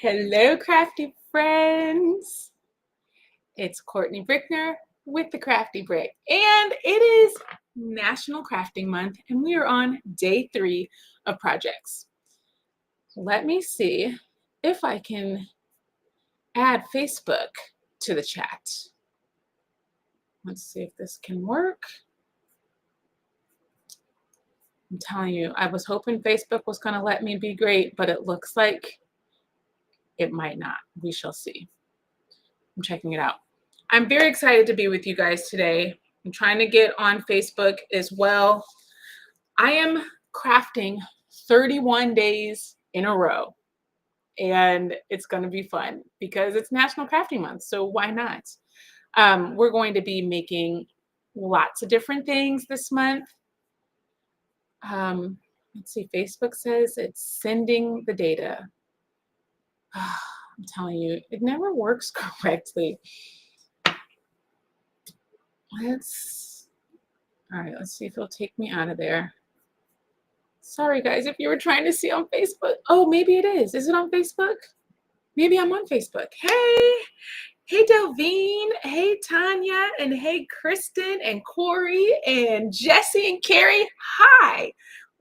Hello, crafty friends. It's Courtney Brickner with the Crafty Brick, and it is National Crafting Month, and we are on day 3 of projects. Let me see if I can add Facebook to the chat. Let's see if this can work. I'm telling you, I was hoping Facebook was going to let me be great, but it looks like it might not. We shall see. I'm checking it out. I'm very excited to be with you guys today. I'm trying to get on Facebook as well. I am crafting 31 days in a row, and it's going to be fun because it's National Crafting Month, so why not? We're going to be making lots of different things this month. Let's see, Facebook says it's sending the data. I'm telling you, it never works correctly. All right, let's see if it'll take me out of there. Sorry, guys, if you were trying to see on Facebook. Oh, maybe it is. Is it on Facebook? Maybe I'm on Facebook. Hey, Delvine. Hey, Tanya. And hey, Kristen and Corey and Jesse and Carrie. Hi,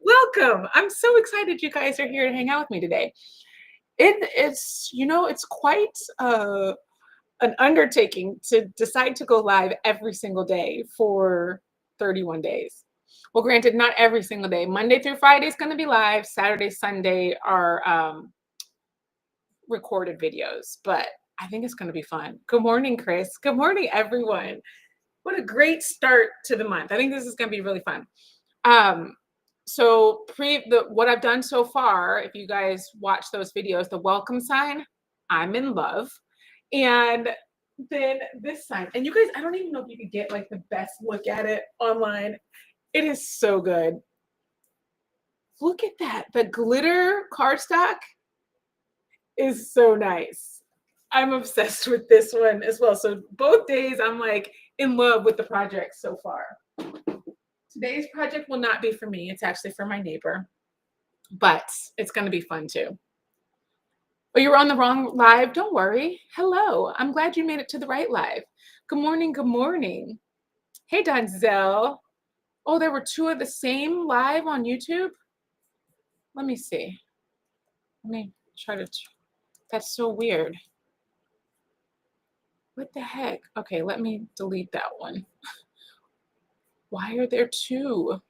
welcome. I'm so excited you guys are here to hang out with me today. It's quite an undertaking to decide to go live every single day for 31 days. Well, granted, not every single day. Monday through Friday is going to be live. Saturday, Sunday are recorded videos, but I think it's going to be fun. Good morning, Chris. Good morning, everyone. What a great start to the month. I think this is going to be really fun. What I've done so far, if you guys watch those videos, the welcome sign, I'm in love. And then this sign, and you guys, I don't even know if you could get like the best look at it online. It is so good. Look at that. The glitter cardstock is so nice. I'm obsessed with this one as well. So both days I'm like in love with the project so far. Today's project will not be for me. It's actually for my neighbor, but it's going to be fun too. Oh, you were on the wrong live? Don't worry. Hello. I'm glad you made it to the right live. Good morning. Good morning. Hey, Donzel. Oh, there were 2 of the same live on YouTube? Let me see. Let me try to... That's so weird. What the heck? Okay, let me delete that one. Why are there 2?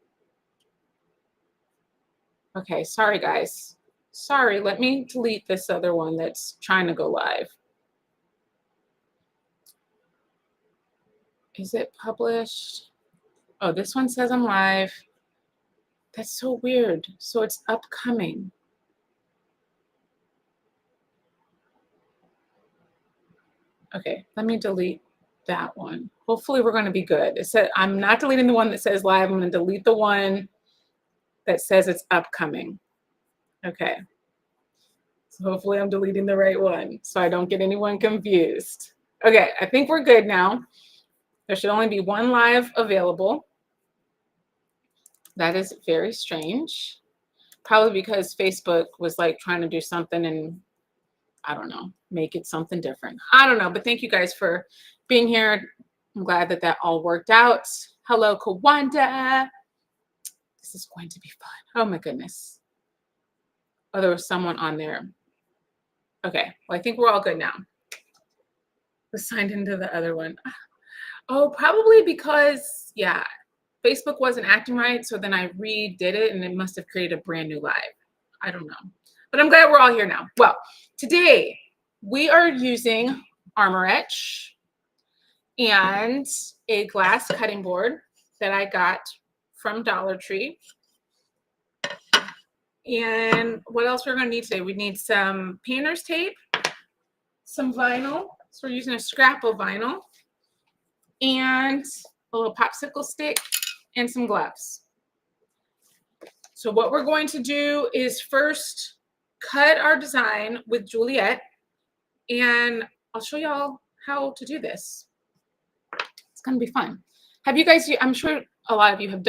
Okay, sorry, guys. Sorry, let me delete this other one that's trying to go live. Is it published? Oh, this one says I'm live. That's so weird. So it's upcoming. Okay, let me delete that one. Hopefully we're going to be good. It said I'm not deleting the one that says live. I'm going to delete the one that says it's upcoming. Okay. So hopefully I'm deleting the right one so I don't get anyone confused. Okay, I think we're good now. There should only be 1 live available. That is very strange. Probably because Facebook was like trying to do something and I don't know, make it something different. I don't know, but thank you guys for being here. I'm glad that that all worked out. Hello, Kawanda. This is going to be fun. Oh my goodness. Oh, there was someone on there. Okay, well, I think we're all good now. Was signed into the other one. Oh, probably because, yeah, Facebook wasn't acting right, so then I redid it, and it must have created a brand new live. I don't know. But I'm glad we're all here now. Well, today we are using Armor Etch and a glass cutting board that I got from Dollar Tree. And what else we're going to need today? We need some painter's tape, some vinyl. So we're using a scrap of vinyl, and a little popsicle stick, and some gloves. So what we're going to do is first cut our design with Juliet, and I'll show y'all how to do this. It's going to be fun. Have you guys, I'm sure a lot of you have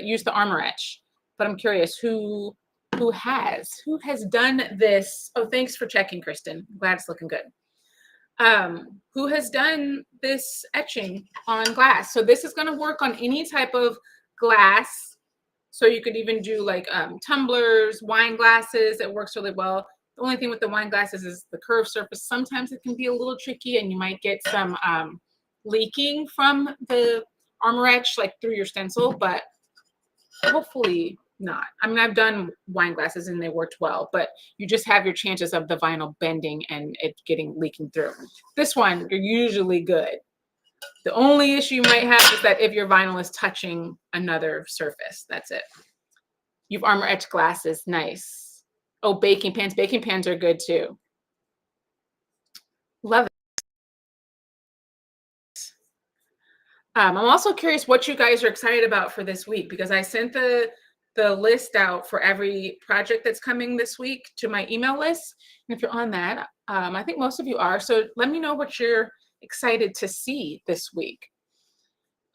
used the Armor Etch, but I'm curious who who has done this. Oh, thanks for checking, Kristen. I'm glad it's looking good. Who has done this etching on glass. So this is going to work on any type of glass. So you could even do like tumblers, wine glasses. It works really well. The only thing with the wine glasses is the curved surface. Sometimes it can be a little tricky and you might get some leaking from the armor etch, like through your stencil, but hopefully not. I mean, I've done wine glasses and they worked well, but you just have your chances of the vinyl bending and it getting leaking through. This one, you're usually good. The only issue you might have is that if your vinyl is touching another surface, that's it. You've armor etched glasses, nice. Oh, baking pans. Baking pans are good too. Love it. I'm also curious what you guys are excited about for this week, because I sent the list out for every project that's coming this week to my email list. And if you're on that, I think most of you are. So let me know what you're excited to see this week.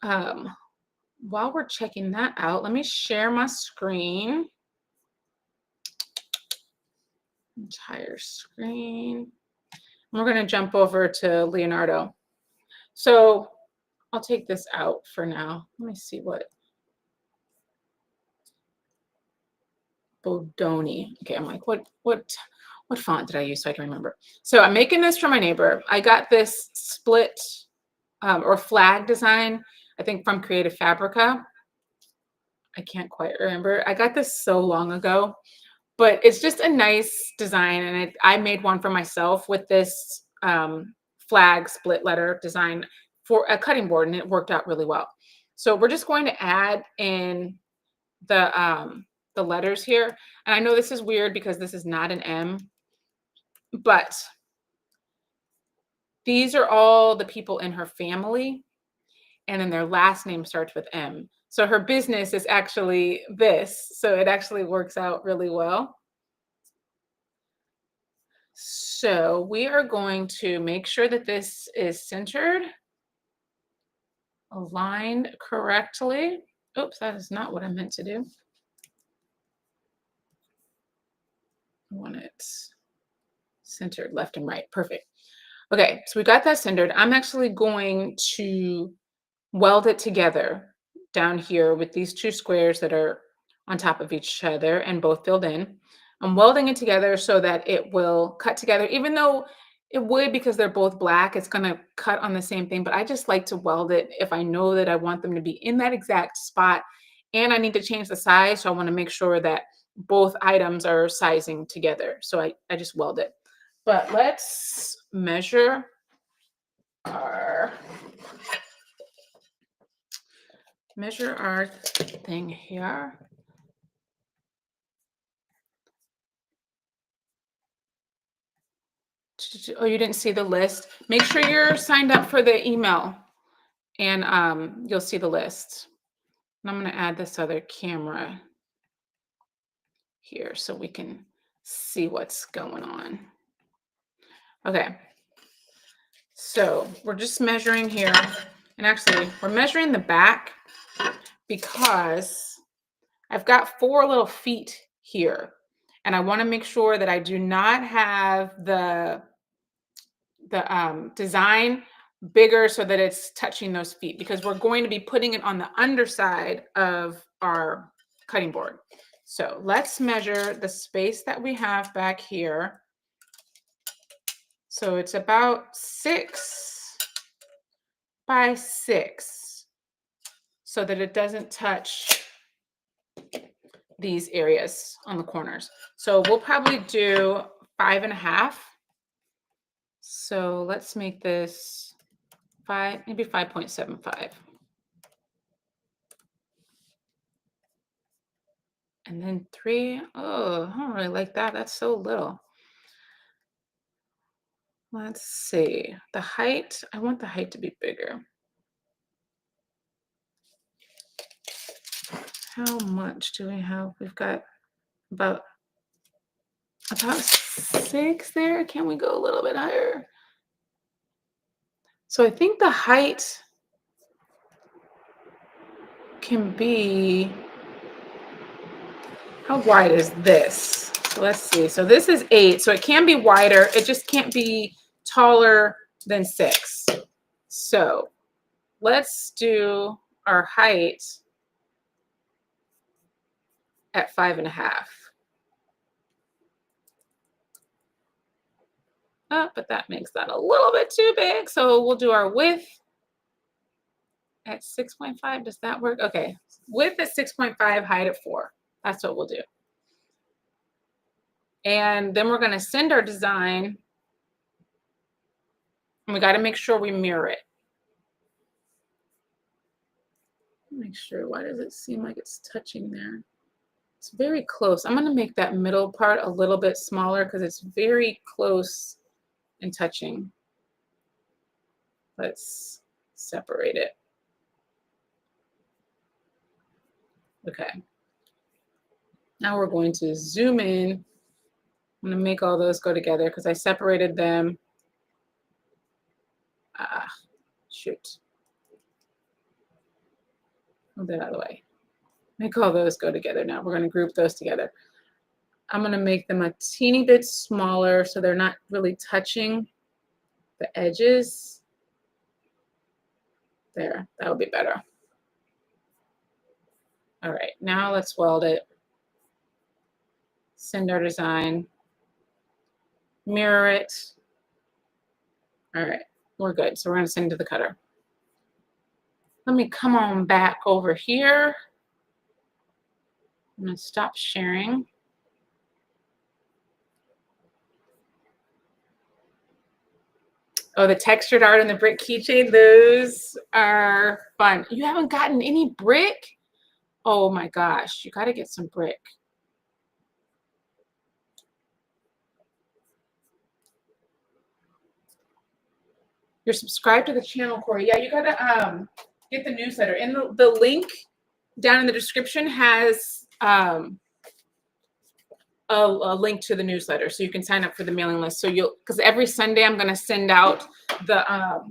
While we're checking that out, let me share my screen. Entire screen. We're going to jump over to Leonardo. So I'll take this out for now. Let me see what. Bodoni. Okay, I'm like, what font did I use so I can remember? So I'm making this for my neighbor. I got this split or flag design, I think from Creative Fabrica. I can't quite remember. I got this so long ago, but it's just a nice design. And I made one for myself with this flag split letter design for a cutting board, and it worked out really well. So we're just going to add in the letters here. And I know this is weird because this is not an M, but these are all the people in her family, and then their last name starts with M. So her business is actually this. So it actually works out really well. So we are going to make sure that this is centered, aligned correctly. Oops, that is not what I meant to do. I want it centered left and right. Perfect. Okay, so we got that centered. I'm actually going to weld it together down here with these two squares that are on top of each other and both filled in. I'm welding it together so that it will cut together, even though it would, because they're both black, it's going to cut on the same thing. But I just like to weld it if I know that I want them to be in that exact spot and I need to change the size. So I want to make sure that both items are sizing together. So I just weld it. But let's measure our thing here. Oh, you didn't see the list? Make sure you're signed up for the email and you'll see the list. And I'm going to add this other camera here so we can see what's going on. Okay. So we're just measuring here. And actually, we're measuring the back because I've got 4 little feet here. And I want to make sure that I do not have the design bigger so that it's touching those feet, because we're going to be putting it on the underside of our cutting board. So let's measure the space that we have back here. So it's about 6 by 6 so that it doesn't touch these areas on the corners. So we'll probably do 5.5. So let's make this 5, maybe 5.75. And then 3. Oh, I don't really like that. That's so little. Let's see. The height, I want the height to be bigger. How much do we have? We've got about 6 there. Can we go a little bit higher? So I think the height can be How wide is this? So let's see. So this is 8, so it can be wider. It just can't be taller than 6. So let's do our height at 5.5. Oh, but that makes that a little bit too big. So we'll do our width at 6.5. Does that work? Okay. Width at 6.5, height at 4. That's what we'll do. And then we're going to send our design. And we got to make sure we mirror it. Make sure. Why does it seem like it's touching there? It's very close. I'm going to make that middle part a little bit smaller because it's very close and touching. Let's separate it. Okay. Now we're going to zoom in. I'm going to make all those go together because I separated them. Shoot. Move that out of the way. Make all those go together now. We're going to group those together. I'm going to make them a teeny bit smaller so they're not really touching the edges. There, that would be better. All right, now let's weld it. Send our design. Mirror it. All right, we're good. So we're going to send it to the cutter. Let me come on back over here. I'm going to stop sharing. Oh, the textured art and the brick keychain, those are fun. You haven't gotten any brick? Oh my gosh, you got to get some brick. You're subscribed to the channel, Corey. Yeah, you got to get the newsletter. And the link down in the description has a link to the newsletter, so you can sign up for the mailing list. So you'll, because every Sunday I'm going to send out the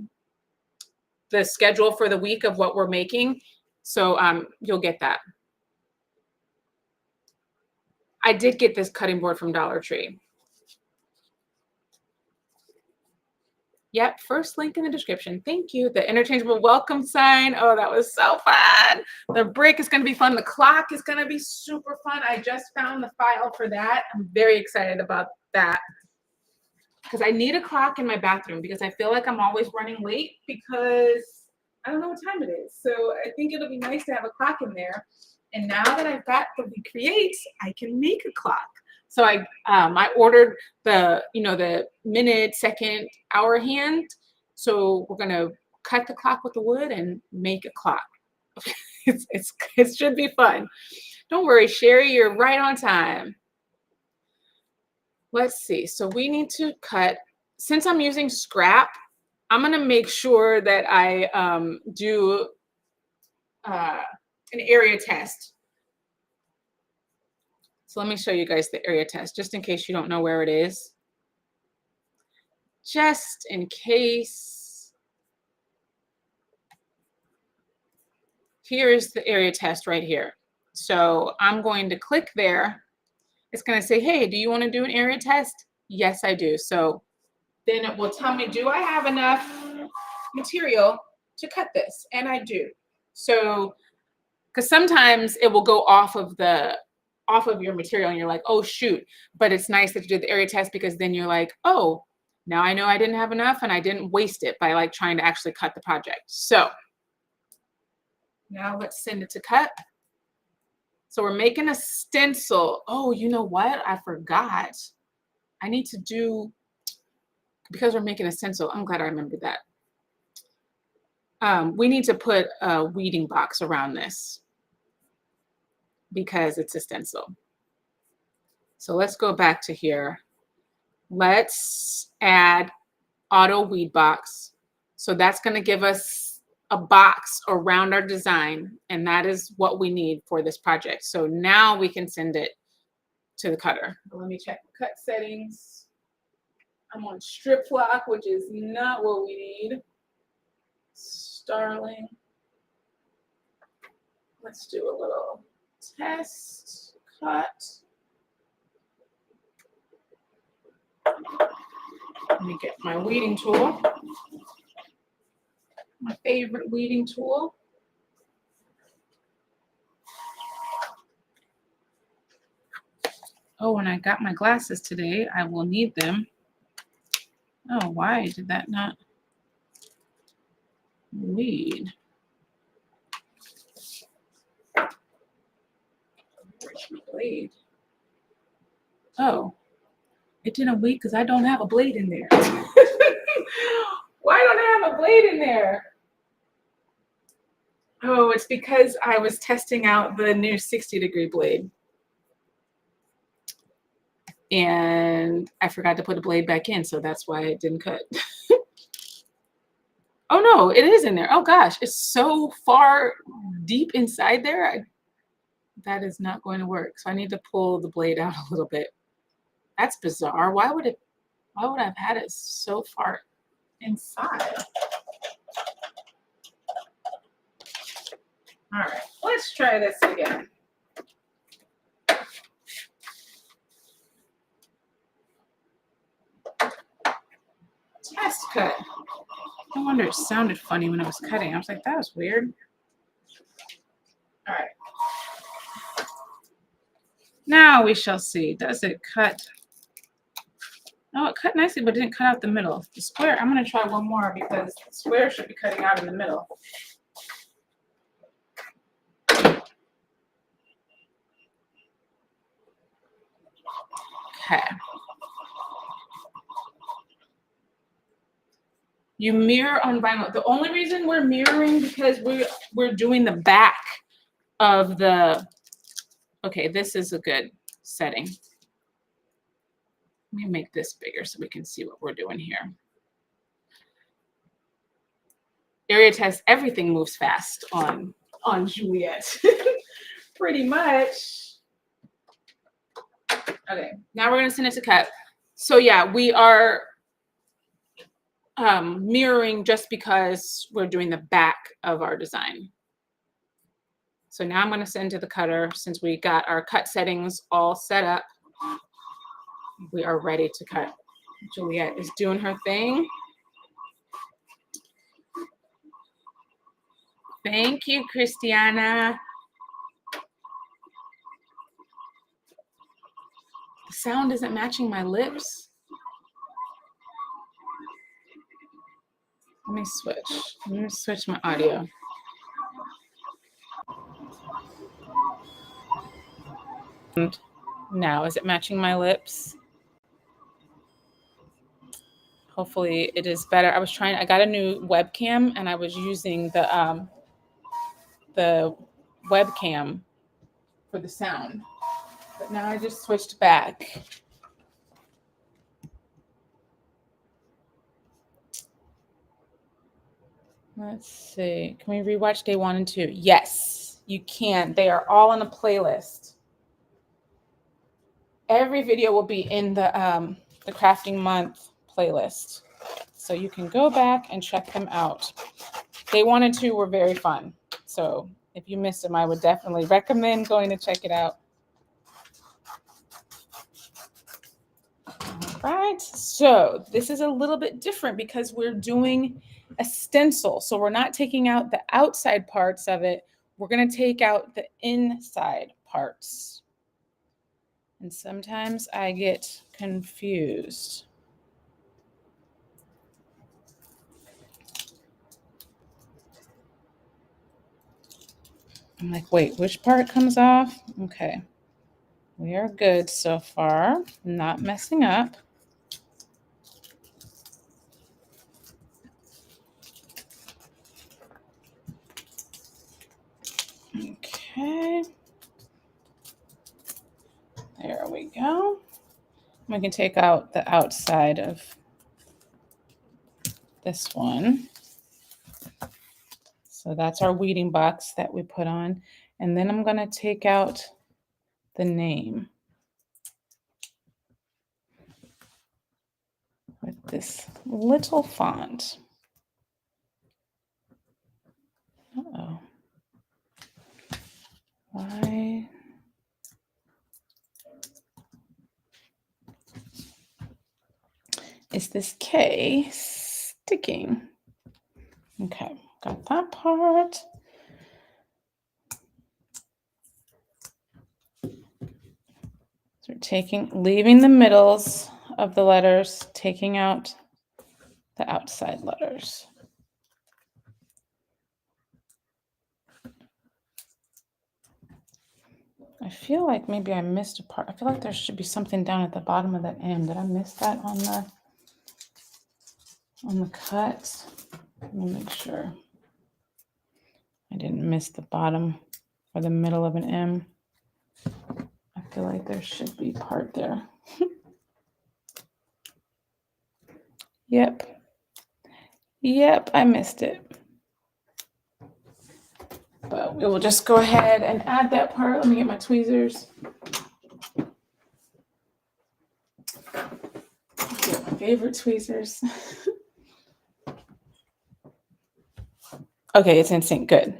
schedule for the week of what we're making. So you'll get that. I did get this cutting board from Dollar Tree. Yep, first link in the description. Thank you. The interchangeable welcome sign. Oh, that was so fun. The brick is going to be fun. The clock is going to be super fun. I just found the file for that. I'm very excited about that because I need a clock in my bathroom because I feel like I'm always running late because I don't know what time it is. So I think it'll be nice to have a clock in there. And now that I've got the Recreate, I can make a clock. So I ordered the, the minute, second, hour hand. So we're going to cut the clock with the wood and make a clock. It should be fun. Don't worry, Sherry, you're right on time. Let's see. So we need to cut, since I'm using scrap, I'm going to make sure that I do an area test. So let me show you guys the area test, just in case you don't know where it is. Just in case. Here's the area test right here. So I'm going to click there. It's going to say, hey, do you want to do an area test? Yes, I do. So then it will tell me, do I have enough material to cut this? And I do. So, because sometimes it will go off of your material and you're like, oh shoot. But it's nice that you did the area test because then you're like, oh, now I know I didn't have enough and I didn't waste it by like trying to actually cut the project. So now let's send it to cut. So we're making a stencil. Oh, you know what? I forgot. I need to do, because we're making a stencil, I'm glad I remembered that. We need to put a weeding box around this because it's a stencil. So let's go back to here. Let's add auto weed box. So that's going to give us a box around our design, and that is what we need for this project. So now we can send it to the cutter. Let me check the cut settings. I'm on strip lock, which is not what we need. Starling. Let's do a little test. cut. Let me get my weeding tool. My favorite weeding tool. Oh, when I got my glasses today, I will need them. Oh, why did that not weed? Where's my blade? Oh, it didn't weed because I don't have a blade in there. Why don't I have a blade in there? Oh, it's because I was testing out the new 60-degree blade. And I forgot to put a blade back in, so that's why it didn't cut. Oh no, it is in there. Oh gosh, it's so far deep inside there. That is not going to work. So I need to pull the blade out a little bit. That's bizarre. Why would I have had it so far inside? All right, let's try this again. Test cut. No wonder it sounded funny when I was cutting. I was like, that was weird. All right. Now we shall see. Does it cut? No, it cut nicely, but it didn't cut out the middle. The square, I'm going to try one more because the square should be cutting out in the middle. Okay. You mirror on vinyl. The only reason we're mirroring because we're doing the back of the, okay, this is a good setting. Let me make this bigger so we can see what we're doing here. Area test, everything moves fast on Juliet. Pretty much. Okay, now we're gonna send it to cut. So yeah, we are mirroring just because we're doing the back of our design. So now I'm gonna send to the cutter. Since we got our cut settings all set up, we are ready to cut. Juliet is doing her thing. Thank you, Christiana. The sound isn't matching my lips. Let me switch. Let me switch my audio. And now, is it matching my lips? Hopefully it is better. I got a new webcam and I was using the webcam for the sound. But now I just switched back. Let's see. Can we rewatch day 1 and 2? Yes, you can. They are all in a playlist. Every video will be in the Crafting Month playlist. So you can go back and check them out. Day 1 and 2 were very fun. So if you missed them, I would definitely recommend going to check it out. All right. So this is a little bit different because we're doing a stencil. So we're not taking out the outside parts of it. We're going to take out the inside parts. And sometimes I get confused. I'm like, wait, which part comes off? Okay. We are good so far. Not messing up. Okay. There we go. We can take out the outside of this one. So that's our weeding box that we put on. And then I'm going to take out the name with this little font. Uh-oh. Why? is this K sticking? Okay, got that part. So we're leaving the middles of the letters, taking out the outside letters. I feel like maybe I missed a part. I feel like there should be something down at the bottom of that M. Did I miss that on the cut? Let me make sure I didn't miss the bottom or the middle of an M. I feel like there should be part there. Yep. Yep, I missed it. But we will just go ahead and add that part. Let me get my tweezers. Get my favorite tweezers. Okay, it's in sync. Good.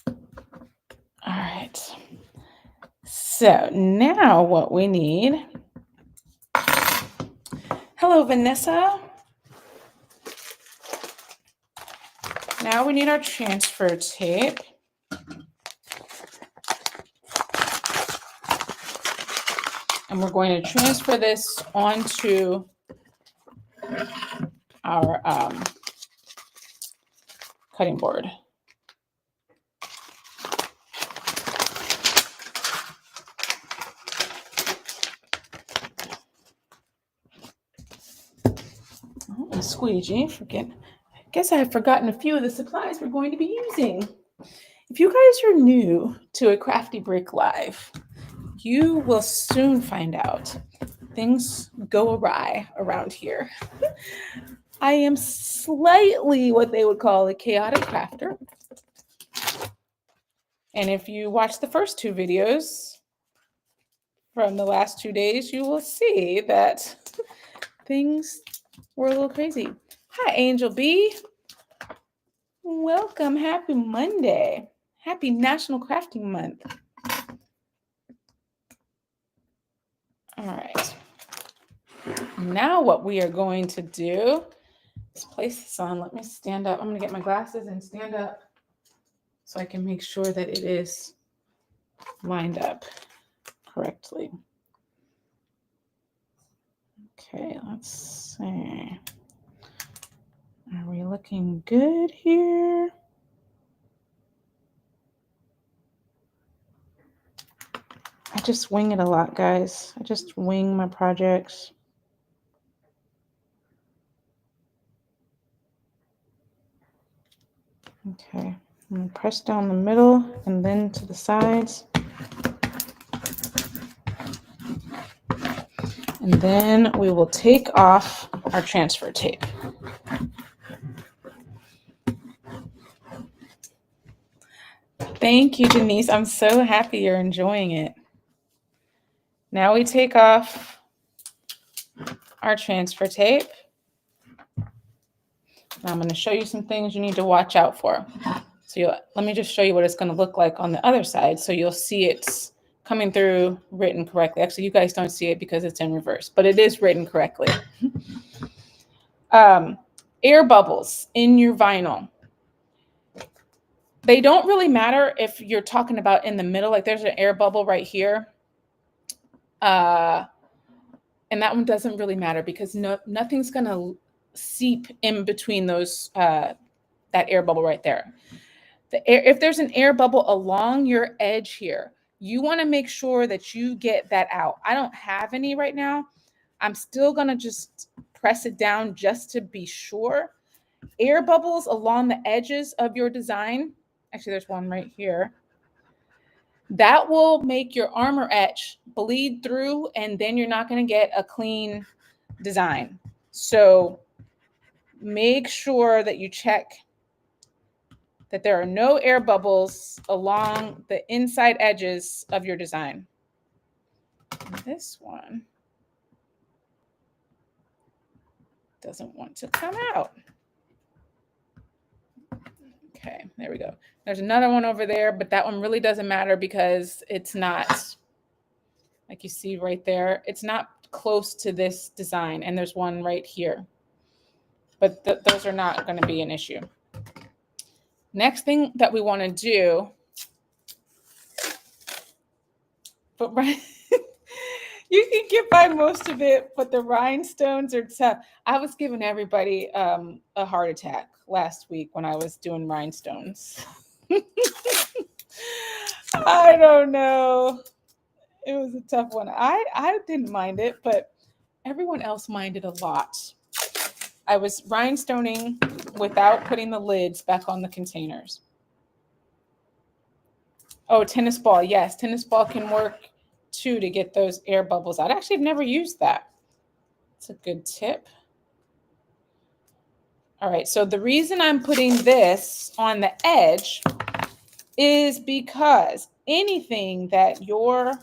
All right. So now what we need. Hello, Vanessa. Now we need our transfer tape. And we're going to transfer this onto our cutting board. Oh, a squeegee. I guess I have forgotten a few of the supplies we're going to be using. If you guys are new to a Crafty Brick Live, you will soon find out things go awry around here. I am slightly what they would call a chaotic crafter. And if you watch the first two videos from the last 2 days, you will see that things were a little crazy. Hi, Angel B. Welcome. Happy Monday. Happy National Crafting Month. All right. Now what we are going to do is place this on. Let me stand up. I'm going to get my glasses and stand up so I can make sure that it is lined up correctly. Okay, let's see. Are we looking good here? I just wing it a lot, guys. I just wing my projects. Okay, I'm going to press down the middle and then to the sides. And then we will take off our transfer tape. Thank you, Denise. I'm so happy you're enjoying it. Now we take off our transfer tape. Now I'm going to show you some things you need to watch out for. So let me just show you what it's going to look like on the other side so you'll see it's coming through written correctly. Actually, you guys don't see it because it's in reverse, but it is written correctly. Air bubbles in your vinyl. They don't really matter if you're talking about in the middle, like there's an air bubble right here. And that one doesn't really matter because nothing's going to seep in between those, that air bubble right there. If there's an air bubble along your edge here, you want to make sure that you get that out. I don't have any right now. I'm still going to just press it down just to be sure. Air bubbles along the edges of your design. Actually, there's one right here. That will make your armor etch bleed through, and then you're not going to get a clean design. So make sure that you check that there are no air bubbles along the inside edges of your design. This one doesn't want to come out. Okay, there we go. There's another one over there, but that one really doesn't matter because it's not like you see right there. It's not close to this design, and there's one right here. But those are not going to be an issue. Next thing that we want to do, but right, you can get by most of it, but the rhinestones are tough. I was giving everybody a heart attack last week when I was doing rhinestones. I don't know. It was a tough one. I didn't mind it, but everyone else minded a lot. I was rhinestoning without putting the lids back on the containers. Oh, tennis ball. Yes, tennis ball can work too to get those air bubbles out. Actually, I've never used that. It's a good tip. All right, so the reason I'm putting this on the edge is because anything that your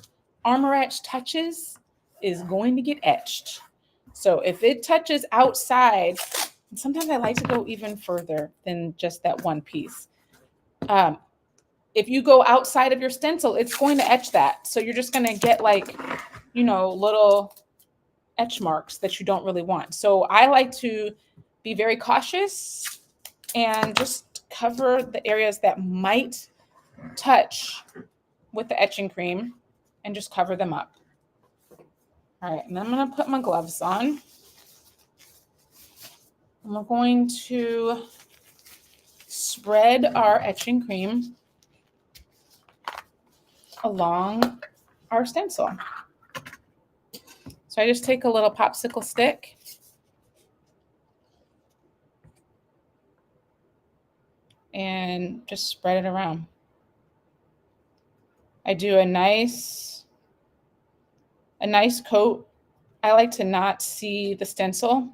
armor etch touches is going to get etched. So if it touches outside, sometimes I like to go even further than just that one piece. If you go outside of your stencil, it's going to etch that. So you're just going to get like, you know, little etch marks that you don't really want. So I like to be very cautious and just cover the areas that might touch with the etching cream and just cover them up. All right, and then I'm going to put my gloves on. And we're going to spread our etching cream along our stencil. So I just take a little popsicle stick and just spread it around. I do a nice coat. I like to not see the stencil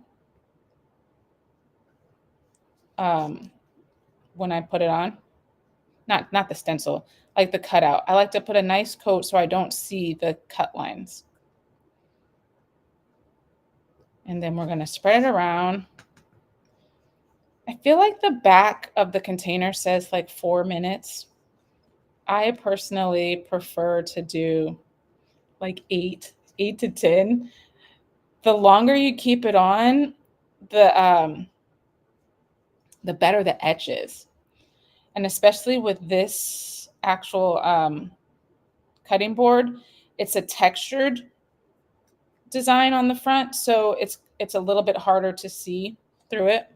when I put it on. Not the stencil, like the cutout. I like to put a nice coat so I don't see the cut lines. And then we're going to spread it around. I feel like the back of the container says like 4 minutes. I personally prefer to do like 8 to 10. The longer you keep it on, the better the etch is. And especially with this actual cutting board, it's a textured design on the front, so it's a little bit harder to see through it.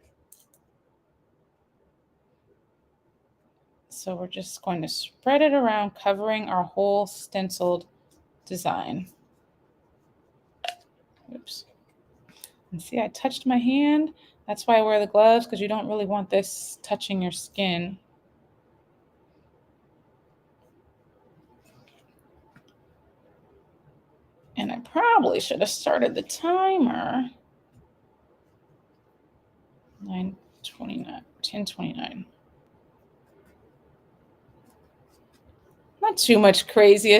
So we're just going to spread it around, covering our whole stenciled design. Oops. And see, I touched my hand. That's why I wear the gloves, because you don't really want this touching your skin. And I probably should have started the timer. 9:29, 10:29. Not too much crazy.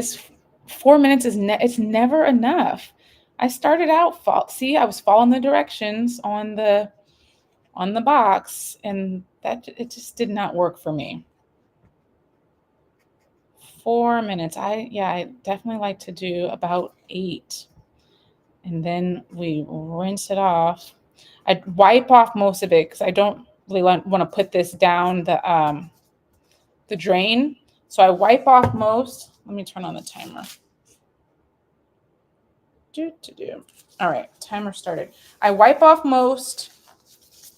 4 minutes is it's never enough. I started out I was following the directions on the box, and that it just did not work for me. 4 minutes. I definitely like to do about 8. And then we rinse it off. I wipe off most of it because I don't really want to put this down the drain. So I wipe off most. Let me turn on the timer. All right, timer started. I wipe off most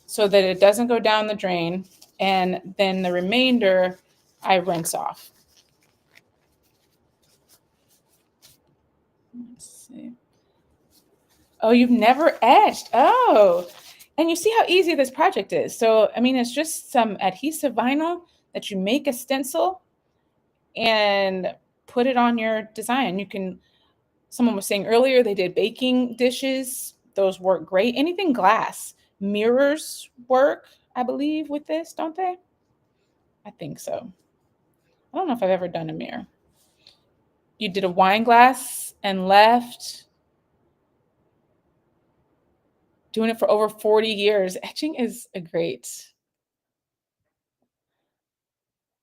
so that it doesn't go down the drain, and then the remainder I rinse off. Let's see. Oh, you've never etched. Oh, and you see how easy this project is. So, I mean, it's just some adhesive vinyl that you make a stencil and put it on your design. Someone was saying earlier they did baking dishes. Those work great. Anything glass. Mirrors work, I believe, with this, don't they? I think so. I don't know if I've ever done a mirror. You did a wine glass and left. Doing it for over 40 years. Etching is a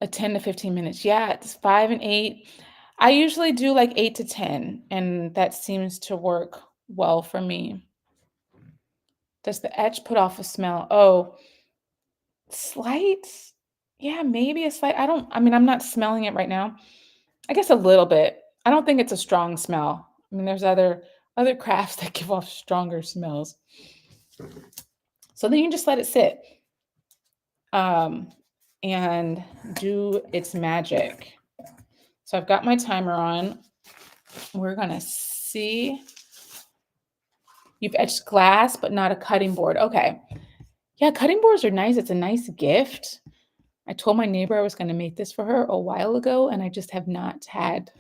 10 to 15 minutes. Yeah, it's 5 and 8. I usually do like 8 to 10, and that seems to work well for me. Does the etch put off a smell? Oh, slight? Yeah, maybe a slight. I mean, I'm not smelling it right now. I guess a little bit. I don't think it's a strong smell. I mean, there's other crafts that give off stronger smells. So then you just let it sit um, and do its magic. So I've got my timer on. We're gonna see. You've etched glass, but not a cutting board. Okay. Yeah, cutting boards are nice. It's a nice gift. I told my neighbor I was going to make this for her a while ago, and I just have not had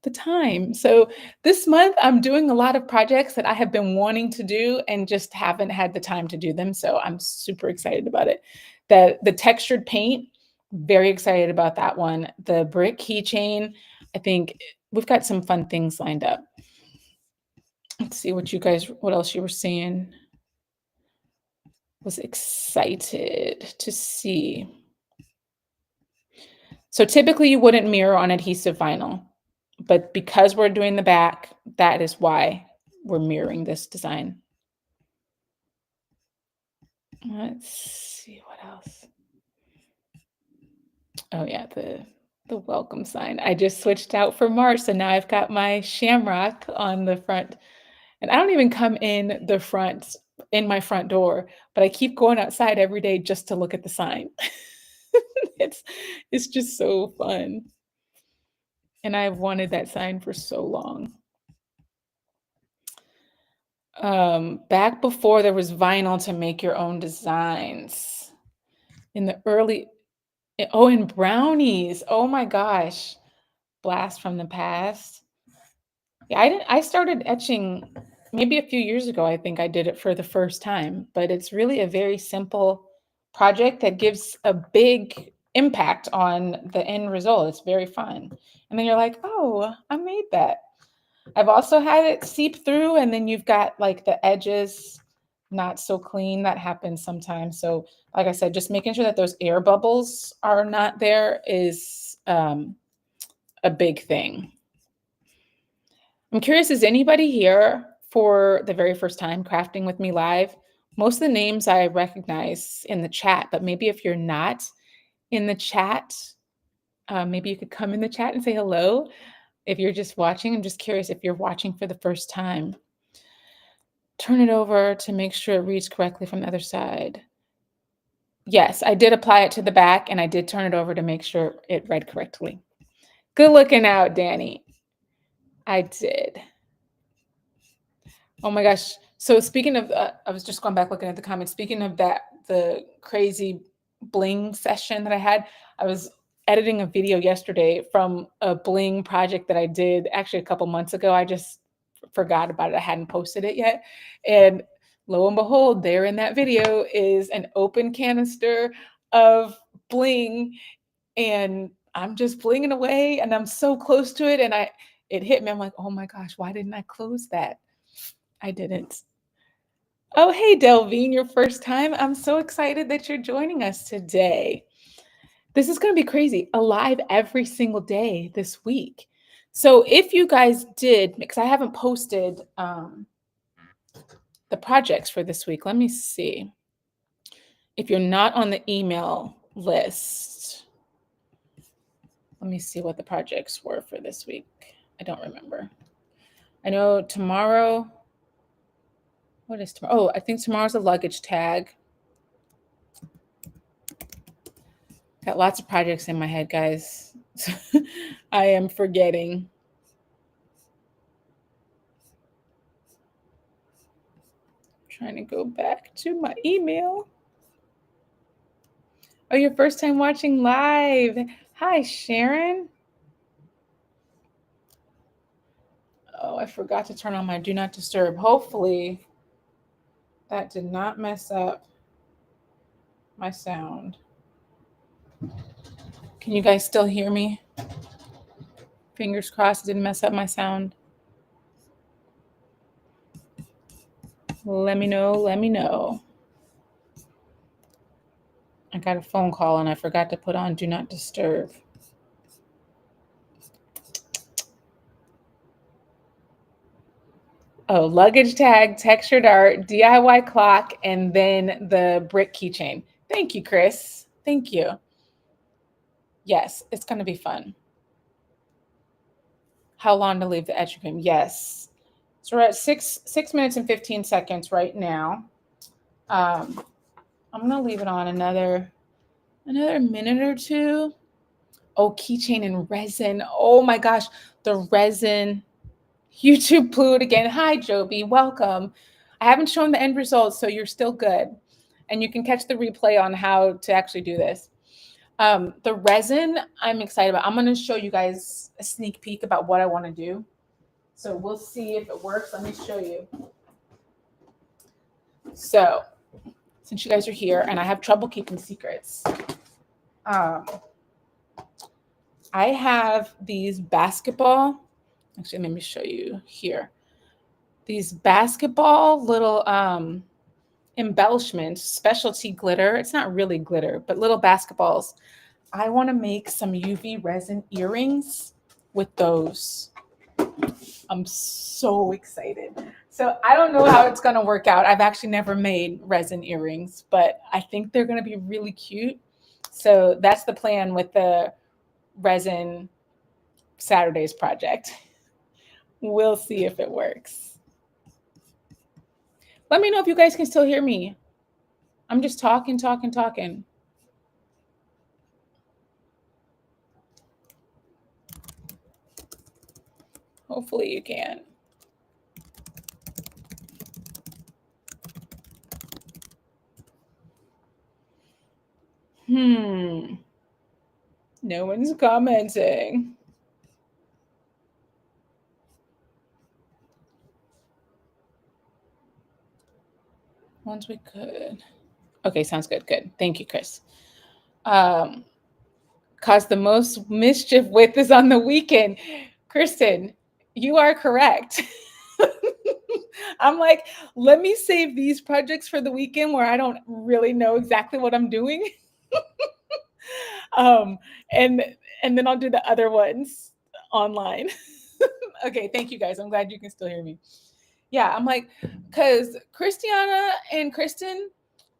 the time. So this month, I'm doing a lot of projects that I have been wanting to do and just haven't had the time to do them. So I'm super excited about it. The textured paint, very excited about that one. The brick keychain, I think we've got some fun things lined up. Let's see what else you were seeing. Was excited to see. So typically you wouldn't mirror on adhesive vinyl, but because we're doing the back, that is why we're mirroring this design. Let's see what else. Oh yeah, the welcome sign. I just switched out for March, so now I've got my shamrock on the front. And I don't even come in my front door, but I keep going outside every day just to look at the sign. It's just so fun. And I've wanted that sign for so long. Back before there was vinyl to make your own designs. In the early, and brownies. Oh my gosh. Blast from the past. Yeah, I started etching maybe a few years ago. I think I did it for the first time, but it's really a very simple project that gives a big impact on the end result. It's very fun. And then you're like, oh, I made that. I've also had it seep through, and then you've got like the edges not so clean. That happens sometimes. So, like I said, just making sure that those air bubbles are not there is a big thing. I'm curious, is anybody here for the very first time crafting with me live? Most of the names I recognize in the chat, but maybe if you're not in the chat, maybe you could come in the chat and say hello. If you're just watching, I'm just curious if you're watching for the first time. Turn it over to make sure it reads correctly from the other side. Yes, I did apply it to the back, and I did turn it over to make sure it read correctly. Good looking out, Danny. I did. Oh my gosh. So speaking of, I was just going back looking at the comments. Speaking of that, the crazy bling session that I had, I was editing a video yesterday from a bling project that I did actually a couple months ago. I just forgot about it. I hadn't posted it yet. And lo and behold, there in that video is an open canister of bling. And I'm just blinging away and I'm so close to it. And it hit me. I'm like, oh my gosh, why didn't I close that? I didn't. Oh, hey, Delvine, your first time. I'm so excited that you're joining us today. This is going to be crazy. Alive every single day this week. So if you guys did, because I haven't posted the projects for this week, let me see. If you're not on the email list, let me see what the projects were for this week. I don't remember. I know tomorrow. What is tomorrow? Oh, I think tomorrow's a luggage tag. Got lots of projects in my head, guys. I am forgetting. Trying to go back to my email. Oh, your first time watching live. Hi, Sharon. Oh, I forgot to turn on my do not disturb. Hopefully that did not mess up my sound. Can you guys still hear me? Fingers crossed it didn't mess up my sound. Let me know. Let me know. I got a phone call and I forgot to put on do not disturb. Oh, luggage tag, textured art, DIY clock, and then the brick keychain. Thank you, Chris. Thank you. Yes, it's going to be fun. How long to leave the etching cream? Yes. So we're at 6 minutes and 15 seconds right now. I'm going to leave it on another minute or two. Oh, keychain and resin. Oh my gosh, the resin. YouTube blew it again. Hi, Joby. Welcome. I haven't shown the end results, so you're still good. And you can catch the replay on how to actually do this. The resin, I'm excited about. I'm going to show you guys a sneak peek about what I want to do. So we'll see if it works. Let me show you. So since you guys are here and I have trouble keeping secrets, I have these basketball. Actually, let me show you here. These basketball little embellishments, specialty glitter. It's not really glitter, but little basketballs. I want to make some UV resin earrings with those. I'm so excited. So I don't know how it's going to work out. I've actually never made resin earrings, but I think they're going to be really cute. So that's the plan with the resin Saturdays project. We'll see if it works. Let me know if you guys can still hear me. I'm just talking. Hopefully you can. No one's commenting. Once we could. Okay, sounds good. Good. Thank you, Chris. Cause the most mischief with is on the weekend. Kristen, you are correct. I'm like, let me save these projects for the weekend where I don't really know exactly what I'm doing. And then I'll do the other ones online. Okay, thank you guys. I'm glad you can still hear me. Yeah, I'm like, because Christiana and Kristen,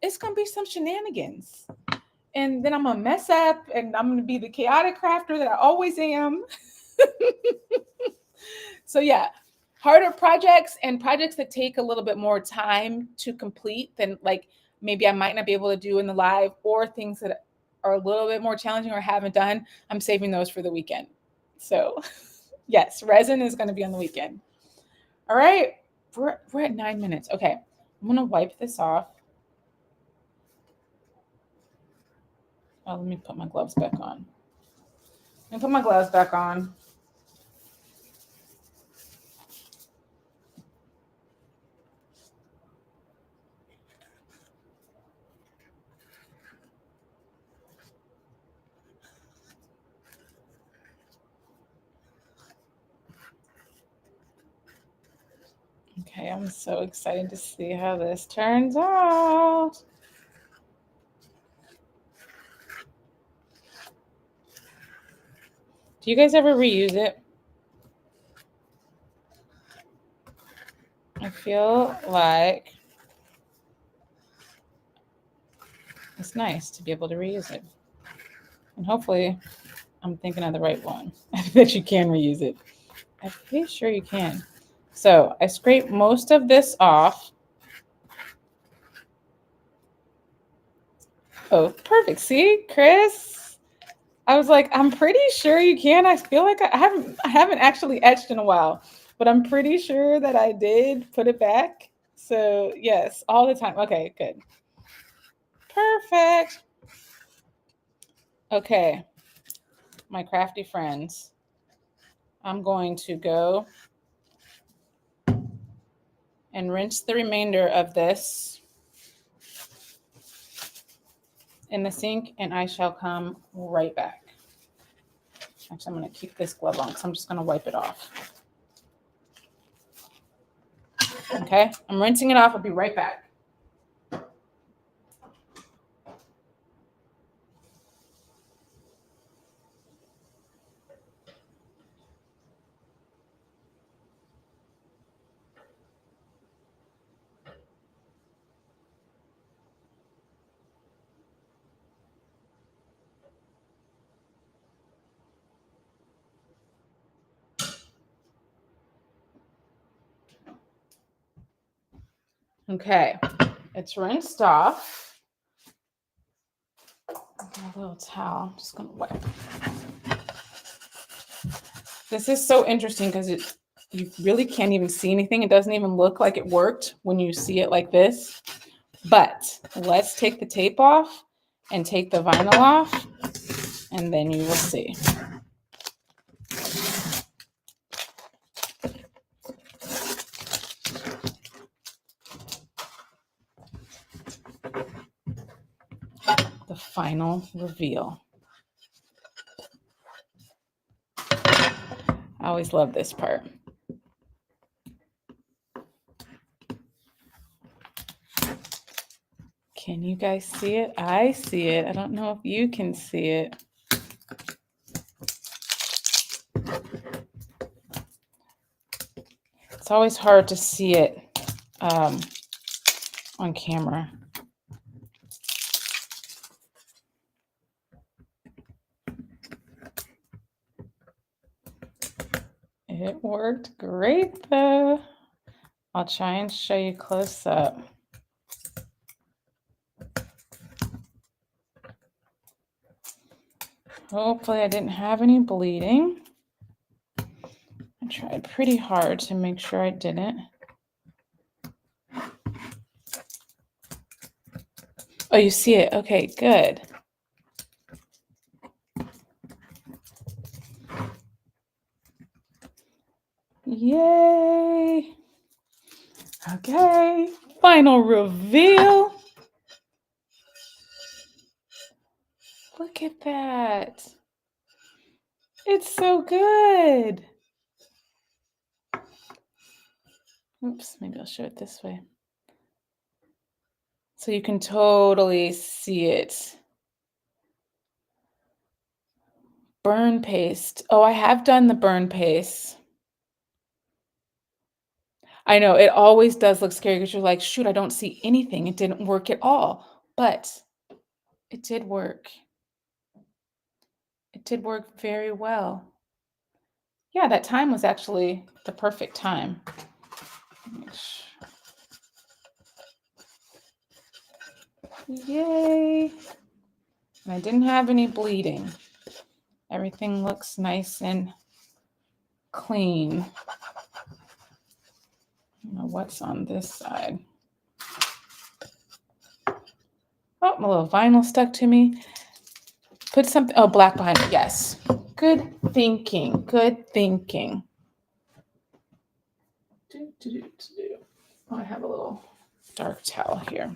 it's gonna be some shenanigans. And then I'm gonna mess up and I'm gonna be the chaotic crafter that I always am. So yeah, harder projects and projects that take a little bit more time to complete than like maybe I might not be able to do in the live, or things that are a little bit more challenging or haven't done, I'm saving those for the weekend. So yes, resin is going to be on the weekend. All right, we're at 9 minutes. Okay, I'm going to wipe this off. Oh, let me put my gloves back on. Okay, I'm so excited to see how this turns out. Do you guys ever reuse it? I feel like it's nice to be able to reuse it. And hopefully I'm thinking of the right one. I bet you can reuse it. I'm pretty sure you can. So I scraped most of this off. Oh, perfect. See, Chris? I was like, I'm pretty sure you can. I feel like I haven't actually etched in a while, but I'm pretty sure that I did put it back. So yes, all the time. Okay, good. Perfect. Okay, my crafty friends, I'm going to go and rinse the remainder of this in the sink, and I shall come right back. Actually, I'm going to keep this glove on because I'm just going to wipe it off. Okay, I'm rinsing it off. I'll be right back. Okay, it's rinsed off. I've got a little towel. I'm just gonna wipe. This is so interesting because you really can't even see anything. It doesn't even look like it worked when you see it like this. But let's take the tape off and take the vinyl off, and then you will see. The final reveal. I always love this part. Can you guys see it? I see it. I don't know if you can see it. It's always hard to see it on camera. It worked great though. I'll try and show you close up. Hopefully I didn't have any bleeding. I tried pretty hard to make sure I didn't. Oh, you see it? Okay, good. Yay! Okay, final reveal. Look at that. It's so good. Oops, maybe I'll show it this way. So you can totally see it. Burn paste. Oh, I have done the burn paste. I know, it always does look scary because you're like, shoot, I don't see anything. It didn't work at all. But it did work. It did work very well. Yeah, that time was actually the perfect time. Yay. And I didn't have any bleeding. Everything looks nice and clean. I don't know what's on this side. Oh, my little vinyl stuck to me. Put something, oh, black behind it, yes. Good thinking, good thinking. Oh, I have a little dark towel here.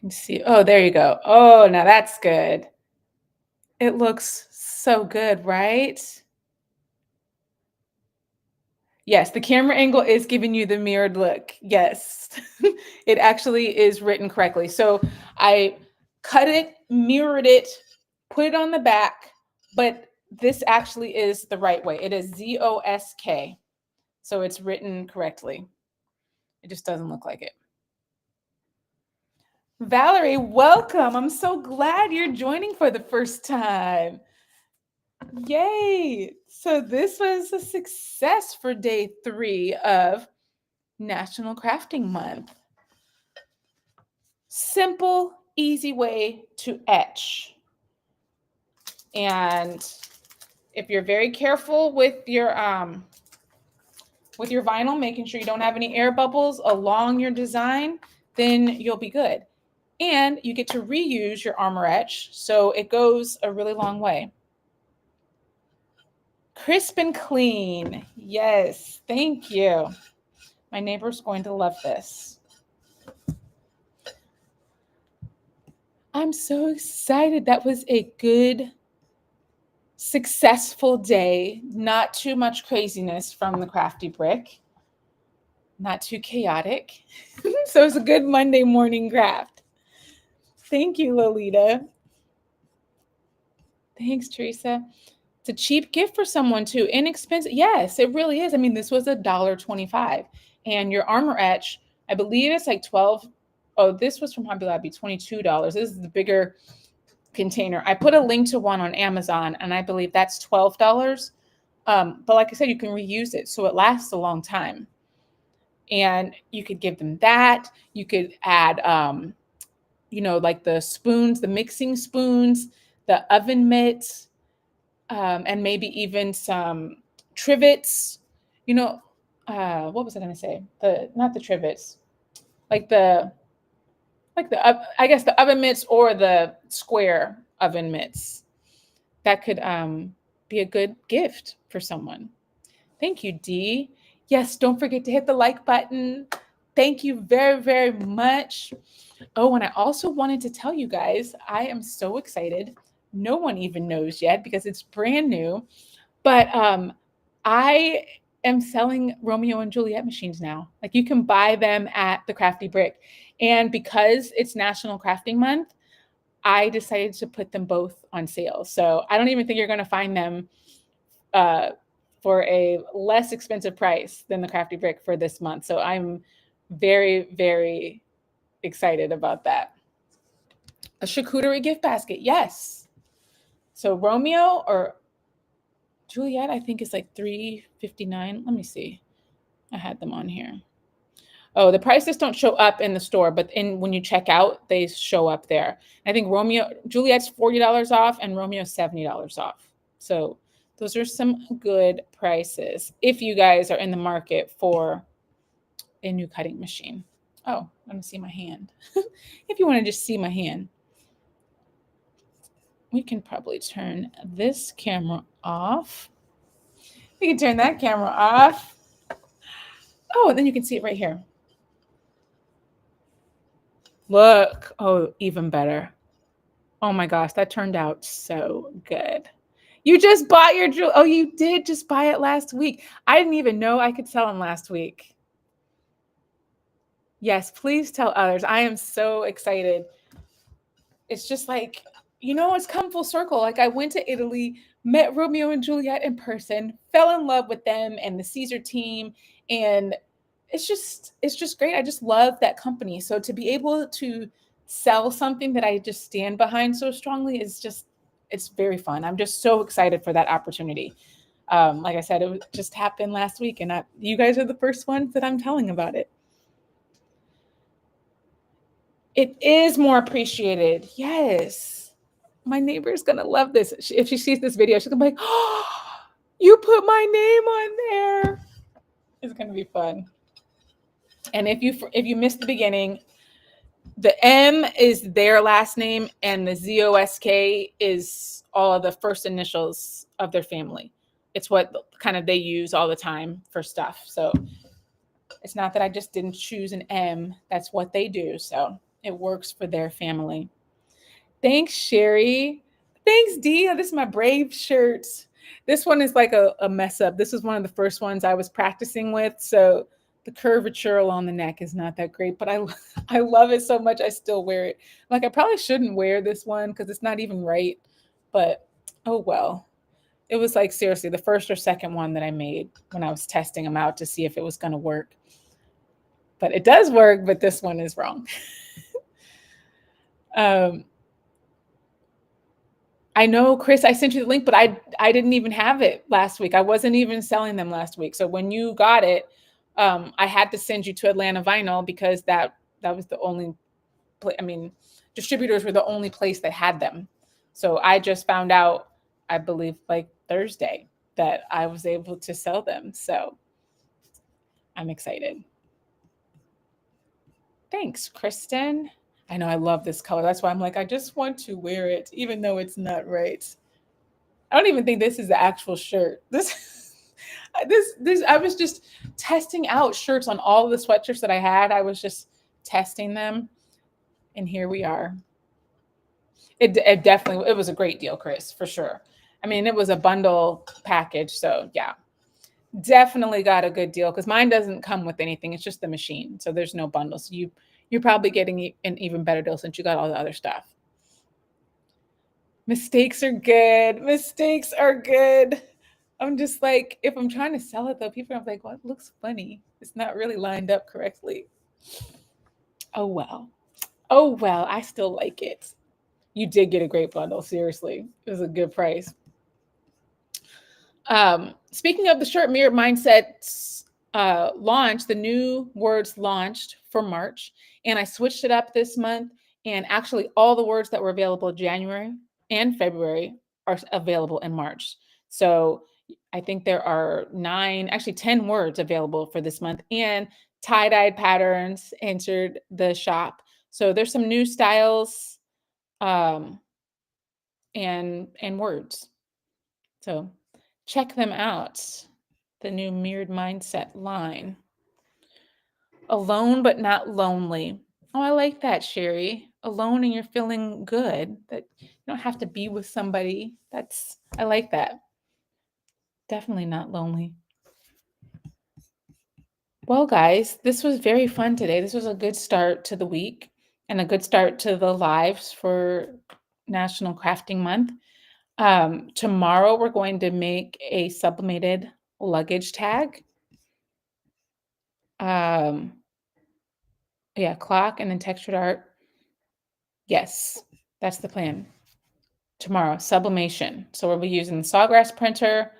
You can see, oh, there you go. Oh, now that's good. It looks so good, right? Yes, the camera angle is giving you the mirrored look. Yes, it actually is written correctly. So I cut it, mirrored it, put it on the back, but this actually is the right way. It is ZOSK. So it's written correctly. It just doesn't look like it. Valerie, welcome. I'm so glad you're joining for the first time. Yay! So this was a success for day 3 of National Crafting Month. Simple, easy way to etch. And if you're very careful with your vinyl, making sure you don't have any air bubbles along your design, then you'll be good. And you get to reuse your armor etch, so it goes a really long way. Crisp and clean. Yes, thank you. My neighbor's going to love this. I'm so excited. That was a good, successful day. Not too much craziness from the Crafty Brick. Not too chaotic. So it's a good Monday morning craft. Thank you, Lolita. Thanks, Teresa. It's a cheap gift for someone too. Inexpensive. Yes, it really is. I mean, this was $1.25. And your armor etch, I believe it's like 12. Oh, this was from Hobby Lobby, $22. This is the bigger container. I put a link to one on Amazon, and I believe that's $12. But like I said, you can reuse it, so it lasts a long time. And you could give them that. You could add, like the spoons, the mixing spoons, the oven mitts, and maybe even some trivets. What was I going to say? Not the trivets, like the I guess the oven mitts or the square oven mitts. That could be a good gift for someone. Thank you, Dee. Yes, don't forget to hit the like button. Thank you very, very much. Oh, and I also wanted to tell you guys, I am so excited. No one even knows yet because it's brand new. But I am selling Romeo and Juliet machines now. Like, you can buy them at the Crafty Brick. And because it's National Crafting Month, I decided to put them both on sale. So I don't even think you're going to find them for a less expensive price than the Crafty Brick for this month. So I'm very, very excited about that. A charcuterie gift basket. Yes. So Romeo or Juliet, I think is like $3.59. Let me see. I had them on here. Oh, the prices don't show up in the store, but when you check out, they show up there. I think Juliet's $40 off and Romeo's $70 off. So those are some good prices if you guys are in the market for a new cutting machine. Oh, let me see my hand. If you want to just see my hand, we can probably turn this camera off. We can turn that camera off. Oh, and then you can see it right here. Look. Oh, even better. Oh my gosh, that turned out so good. You just bought your jewel. Oh, you did just buy it last week. I didn't even know I could sell them last week. Yes, please tell others. I am so excited. It's just like, it's come full circle. Like, I went to Italy, met Romeo and Juliet in person, fell in love with them and the Caesar team. And it's just great. I just love that company. So to be able to sell something that I just stand behind so strongly it's very fun. I'm just so excited for that opportunity. Like I said, it just happened last week, and you guys are the first ones that I'm telling about it. It is more appreciated. Yes. My neighbor's going to love this. If she sees this video, she's going to be like, oh, you put my name on there. It's going to be fun. And if you missed the beginning, the M is their last name, and the ZOSK is all of the first initials of their family. It's what kind of they use all the time for stuff. So it's not that I just didn't choose an M. That's what they do. So it works for their family. Thanks, Sherry. Thanks, Dia. This is my Brave shirt. This one is like a mess up. This is one of the first ones I was practicing with. So the curvature along the neck is not that great, but I love it so much. I still wear it. Like, I probably shouldn't wear this one because it's not even right, but oh well. It was like, seriously, the first or second one that I made when I was testing them out to see if it was going to work. But it does work, but this one is wrong. I know, Chris, I sent you the link, but I didn't even have it last week. I wasn't even selling them last week. So when you got it, I had to send you to Atlanta Vinyl because that was the only distributors were the only place that had them. So I just found out, I believe, like Thursday, that I was able to sell them. So I'm excited. Thanks, Kristen. I know I love this color. That's why I'm like, I just want to wear it, even though it's not right. I don't even think this is the actual shirt. This I was just testing out shirts on all of the sweatshirts that I had. I was just testing them, and here we are. It definitely, it was a great deal, Chris, for sure. I mean, it was a bundle package, so yeah, definitely got a good deal because mine doesn't come with anything. It's just the machine, so there's no bundle. So you're probably getting an even better deal since you got all the other stuff. Mistakes are good. Mistakes are good. I'm just like, if I'm trying to sell it though, people are like, well, it looks funny. It's not really lined up correctly. Oh well. Oh well, I still like it. You did get a great bundle. Seriously, it was a good price. Speaking of the short mirror mindsets launch, the new words launched for March, and I switched it up this month. And actually, all the words that were available January and February are available in March. So I think there are 9, actually 10 words available for this month, and tie-dyed patterns entered the shop. So there's some new styles um, and words. So check them out. The new mirrored mindset line. Alone but not lonely. Oh, I like that, Sherry. Alone and you're feeling good. That you don't have to be with somebody. I like that. Definitely not lonely. Well, guys, this was very fun today. This was a good start to the week and a good start to the lives for National Crafting Month. Tomorrow, we're going to make a sublimated luggage tag. Yeah, clock and then textured art. Yes, that's the plan. Tomorrow, sublimation. So we'll be using the Sawgrass printer.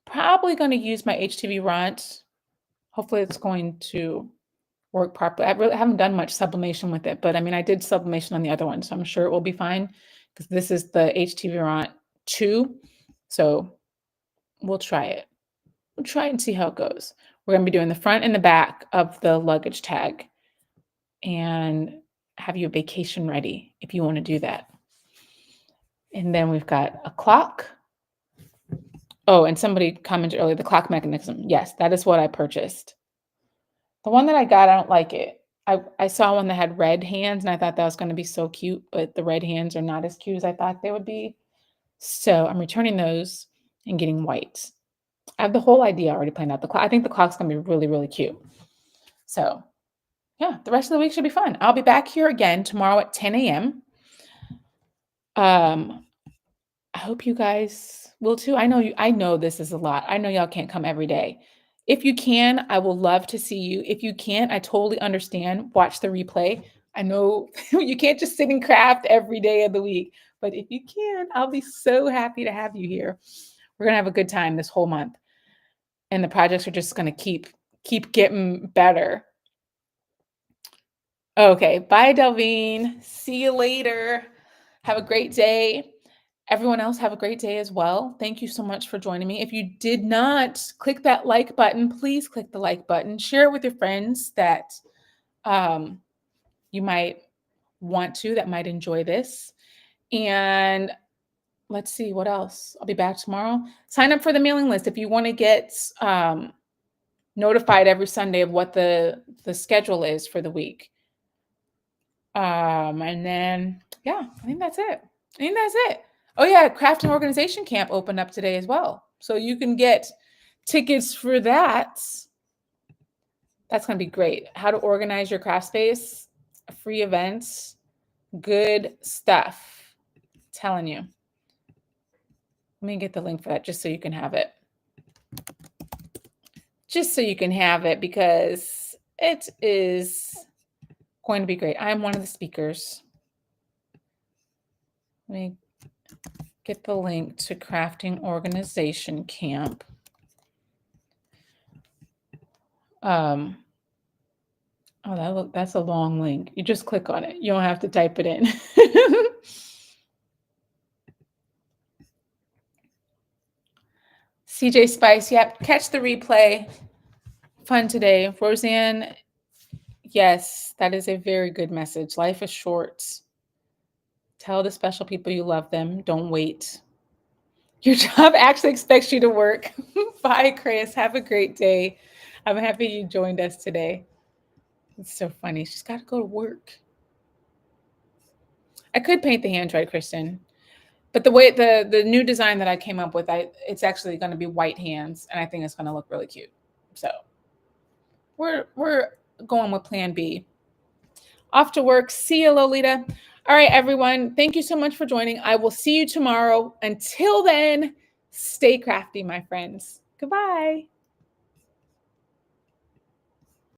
Probably going to use my HTV Ront. Hopefully it's going to work properly. I haven't done much sublimation with it, but I mean, I did sublimation on the other one, so I'm sure it will be fine because this is the HTV Ront 2. So we'll try it. We'll try it and see how it goes. We're going to be doing the front and the back of the luggage tag and have you a vacation ready if you want to do that. And then we've got a clock. Oh, and somebody commented earlier, the clock mechanism. Yes, that is what I purchased. The one that I got, I don't like it. I saw one that had red hands, and I thought that was going to be so cute, but the red hands are not as cute as I thought they would be. So I'm returning those and getting white. I have the whole idea already planned out. I think the clock's going to be really, really cute. So yeah, the rest of the week should be fun. I'll be back here again tomorrow at 10 a.m. I hope you guys will too. I know this is a lot. I know y'all can't come every day. If you can, I will love to see you. If you can't, I totally understand. Watch the replay. I know you can't just sit and craft every day of the week, but if you can, I'll be so happy to have you here. We're going to have a good time this whole month. And the projects are just going to keep getting better. Okay, bye, Delvine. See you later. Have a great day. Everyone else have a great day as well. Thank you so much for joining me. If you did not click that like button, please click the like button. Share it with your friends that you might want to, that might enjoy this. And let's see what else. I'll be back tomorrow. Sign up for the mailing list if you want to get notified every Sunday of what the schedule is for the week. And then, yeah, I think that's it. Oh yeah, Craft and Organization Camp opened up today as well. So you can get tickets for that. That's going to be great. How to organize your craft space, free events, good stuff. I'm telling you. Let me get the link for that just so you can have it. Just so you can have it because it is going to be great. I'm one of the speakers. Let me get the link to Crafting Organization Camp. Oh, that's a long link. You just click on it. You don't have to type it in. CJ Spice, yep. Catch the replay. Fun today. Roseanne, yes, that is a very good message. Life is short. Tell the special people you love them. Don't wait. Your job actually expects you to work. Bye, Chris. Have a great day. I'm happy you joined us today. It's so funny. She's got to go to work. I could paint the hands right, Kristen. But the way the new design that I came up with, it's actually going to be white hands, and I think it's going to look really cute. So we're going with Plan B. Off to work. See you, Lolita. All right, everyone. Thank you so much for joining. I will see you tomorrow. Until then, stay crafty, my friends. Goodbye.